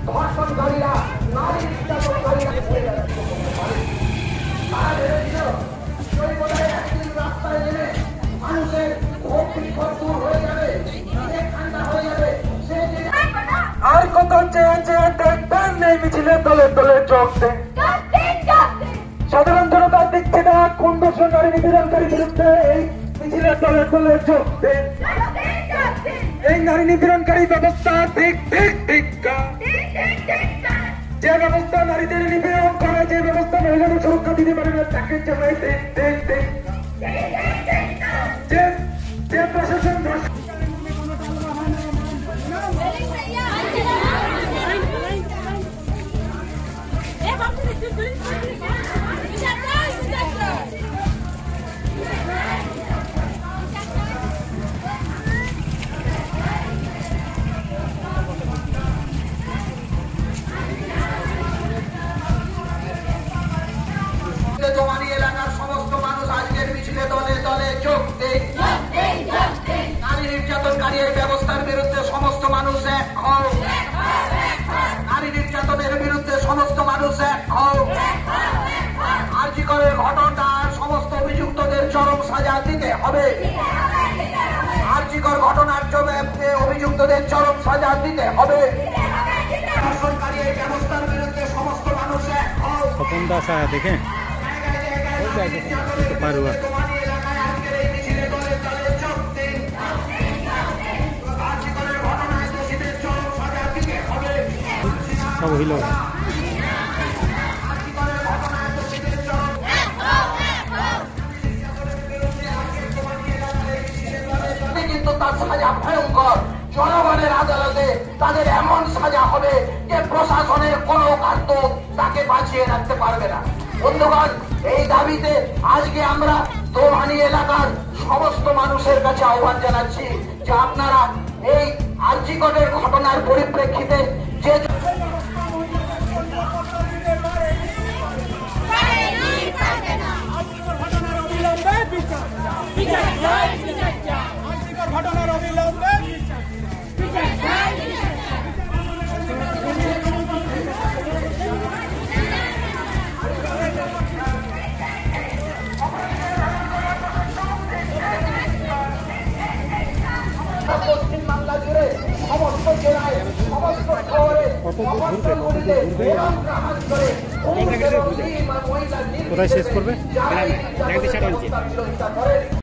ধর্ষণকারীরা নারী নির্যাতনকারীরা রাস্তায় নেমে মানুষের ভোগ বিক্ষোভ দূর হয়ে যাবে, ঠান্ডা হয়ে যাবে। আর কত চেয়ে চেয়ে দেখবেন এই মিছিলে দলে দলে যোগ দেন। সাধারণ জনতার দিক থেকে কোন দর্শন নারী নিপীড়নকারী বিরুদ্ধে এই মিছিলে দলে দলে যোগ দেন। এই নারী নিপীড়নকারী ব্যবস্থা ঠিক ঠিক ঠিক যে ব্যবস্থা নারীদের নিপীড়ন করে, যে ব্যবস্থা মহিলাদের সুরক্ষা দিতে পারে না, তাকে জানাই দেন দেন দেন। যে প্রশাসন জমানি এলাকার সমস্ত মানুষ আজকের মিছিলে দলে দলে যোগ দেন। নারী নির্যাতনকারী এই ব্যবস্থার বিরুদ্ধে সমস্ত মানুষ এক হও। নারী নির্যাতনের বিরুদ্ধে সমস্ত মানুষ এক হও। আরজিকরের ঘটনার সমস্ত অভিযুক্তদের চরম সাজা দিতে হবে। আরজিকর ঘটনার অভিযুক্তদের চরম সাজা দিতে হবে। ধর্ষণকারী এই ব্যবস্থার বিরুদ্ধে সমস্ত মানুষ এক হও। স্বপন দাস দেখে পারুয়া সব হইল। কিন্তু তার সাজা ভয়ঙ্কর। জনগণের আদালতে তাদের এমন সাজা হবে যে প্রশাসনের কোন কার্য তাকে বাঁচিয়ে রাখতে পারবে না। বন্ধুগণ, এই দাবিতে আজকে আমরা দোমানি এলাকার সমস্ত মানুষের কাছে আহ্বান জানাচ্ছি যে আপনারা এই আরজিকরের ঘটনার পরিপ্রেক্ষিতে যে ঘটনার অবিলম্বে পশ্চিম বাংলা জুড়ে সমস্ত জেলায় সমস্ত শহরে কোথায় শেষ করবে?